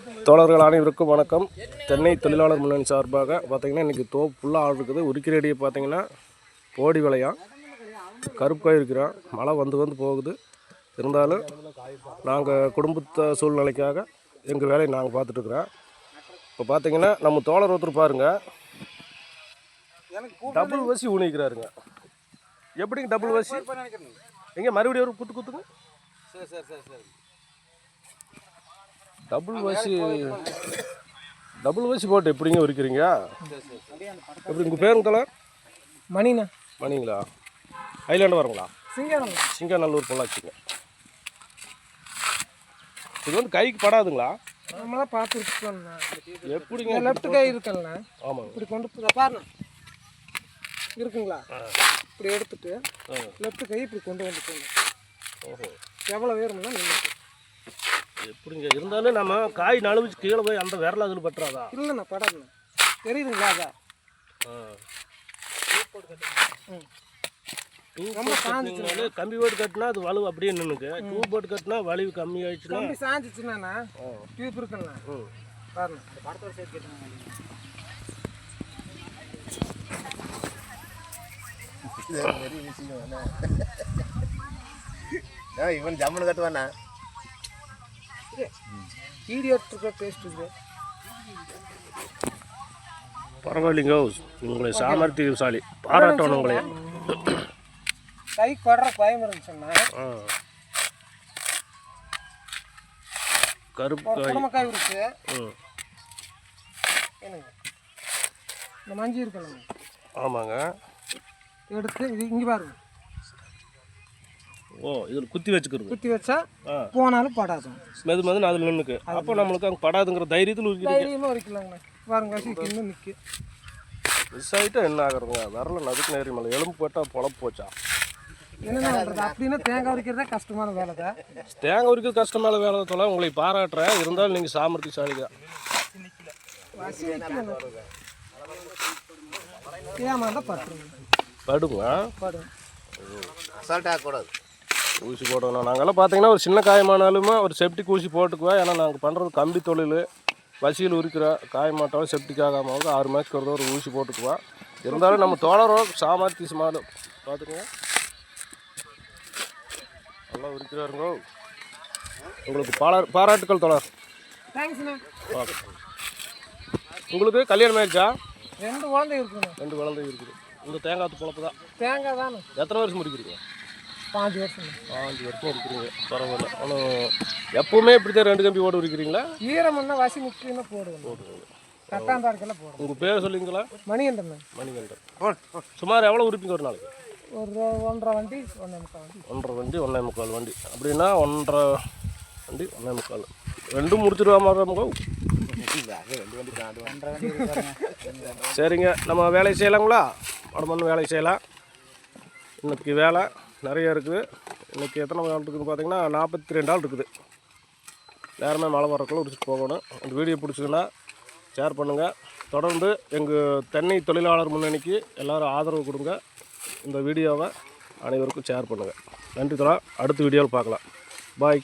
தோழர்கள் அனைவருக்கும் வணக்கம். தென்னை தொழிலாளர் முன்னணி சார்பாக பார்த்தீங்கன்னா இன்றைக்கி தோப்பு ஃபுல்லாக ஆள் இருக்குது. உரிக்கிற அடியை பார்த்தீங்கன்னா போடி விளையாம் கருப்பாக இருக்கிறோம். மழை வந்து போகுது. இருந்தாலும் நாங்கள் குடும்பத்தை சூழ்நிலைக்காக எங்கள் வேலையை நாங்கள் பார்த்துட்ருக்குறோம். இப்போ பார்த்தீங்கன்னா நம்ம தோழர் ஒருத்தர் பாருங்கள், டபுள் வசி ஊனிக்கிறாருங்க. எப்படிங்க டபுள் வசி? எங்கே மறுபடியும் ஒரு குத்துங்க. டபுள் வசி போட்டு எப்படிங்க உரிக்கிறீங்க? எப்படி உங்கள் பேருங்க தோழர்? மணிங்களா? ஐலாண்டு வரங்களா? சிங்கநல்லூர் பொள்ளாச்சிங்க. இது வந்து கைக்கு படாதுங்களா? நம்மளாம் பார்த்துருக்கோம். எப்படிங்க? லெஃப்ட் கை இருக்குல்ல, ஆமாம், இப்படி கொண்டு பாருங்க இருக்குங்களா, இப்படி எடுத்துட்டு லெஃப்ட் கை இப்படி கொண்டு வந்து போகணும். ஓஹோ, எவ்வளோ வேணும்னா நீங்கள் எப்படிங்க? இருந்தாலும் நம்ம காய் நழுவிச்சு கீழே போய் அந்த விரல் அதில் பட்டுறாதா? இல்லைண்ணா, படாதுண்ணா. தெரியுதுங்களா? அதான் ரொம்ப சாஞ்சிச்சுனாலே கம்பி போட்டு கட்டினா அது வலு அப்படியே நின்றுக்கு. டியூப் போட்டு கட்டினா வலிவு கம்மி ஆயிடுச்சுன்னா கம்பி சாஞ்சிச்சுன்னா டியூப் இருக்குண்ணா. பாருங்க, படத்தோட சேர்த்து கேட்டுங்க. இவன் ஜம்முன்னு கட்டுவானா? வீடியோ எடுத்துருக்க பேஸ்ட் இருக்குது. பரவாயில்லைங்க, உங்களை சாமர்த்தியசாலி, பாராட்டணும் உங்களைய. கை படுற பயம் இருந்துச்சுன்னா கருப்பு காய் இருக்கு. இந்த மஞ்சி இருக்கணும். ஆமாங்க, எடுத்து இது இங்கே பாருங்க. ஓ, இதில் குத்தி வச்சா போனாலும் படாது. மெது அதில் நின்றுக்கு. அப்போ நம்மளுக்கு அங்கே படாதுங்கிற தைரியத்தில் தைரியமாக இருக்கலாங்கண்ணா. பாருங்க, இன்னும் நிற்கு. மிஸ் ஆகிட்டா என்ன ஆகுறதுங்க? வரல நதுக்கு நேரி மேலே எலும்பு போட்டால் பொழப்பு போச்சா? என்னென்ன பண்ணுறது? அப்படின்னா தேங்காய் உரிக்கிறதே கஷ்டமான வேலை தான். தேங்காய் உரிக்கிறது கஷ்டமான வேலை தான். சொல்ல உங்களை பாராட்டுறேன். இருந்தாலும் நீங்கள் சாமர்த்தியசாலிதான். ஏமாந்தா படுங்க. அசால்ட்டாகக்கூடாது. ஊசி போடணும். நாங்கள்லாம் பார்த்தீங்கன்னா ஒரு சின்ன காயமானாலுமே ஒரு செப்டிக் ஊசி போட்டுக்குவோம். ஏன்னா நாங்கள் பண்ணுறது கம்பி தொழில். வசியில் உரிக்கிற காயமாட்டாலும் செப்டிக் ஆகாமல் 6 மாதத்துக்கு ஒரு ஊசி போட்டுக்குவோம். இருந்தாலும் நம்ம தோழரோ சாமர்த்தியமானு பார்த்துக்குங்க. நல்லா உரிக்கிறாருங்கோ. உங்களுக்கு பாராட்டுக்கள் தோழர். ஓகே. உங்களுக்கு கல்யாணம் ஆயிடுச்சா? 2 குழந்தை இருக்குங்க. 2 குழந்தை இருக்குது. இந்த தேங்காய் பொழப்பு தான். தேங்காய் தானே. எத்தனை வருஷம் முடிக்கிறீங்க? 5 வருஷம். 5 வருஷம் இருக்கிறீங்க. பரவாயில்ல. ஆனால் எப்பவுமே இப்படி தான் 2 கம்பி ஓட இருக்கிறீங்களா? ஈரம்னா வசி முக்கியமாக போடுவோம். கட்டாந்தாருக்கெல்லாம் போடுவோம். உங்கள் பேர் சொல்லிங்களா? மணிகண்டன். சுமார் எவ்வளோ உரிப்பீங்க ஒரு நாளைக்கு? ஒரு 1.5 வண்டி 1.25 வண்டி. 1.25 வண்டி அப்படின்னா 1.5 வண்டி 1.25 ரெண்டும் முடிச்சிடுவாமா? சரிங்க, நம்ம வேலை செய்யலாங்களா? மடமண்ணு வேலை செய்யலாம். இன்றைக்கி வேலை நிறைய இருக்குது. இன்றைக்கி எத்தனை ஆள் இருக்குதுன்னு பார்த்தீங்கன்னா 42 ஆள் இருக்குது. நேரமே மழை வரக்குள்ள உரிச்சிட்டு போகணும். இந்த வீடியோ பிடிச்சதுன்னா ஷேர் பண்ணுங்கள். தொடர்ந்து எங்கள் தென்னை தொழிலாளர் முன்னணிக்கு எல்லோரும் ஆதரவு கொடுங்க. இந்த வீடியோவை அனைவருக்கும் ஷேர் பண்ணுங்கள். நன்றி தோழா. அடுத்த வீடியோவில் பார்க்கலாம். பாய்.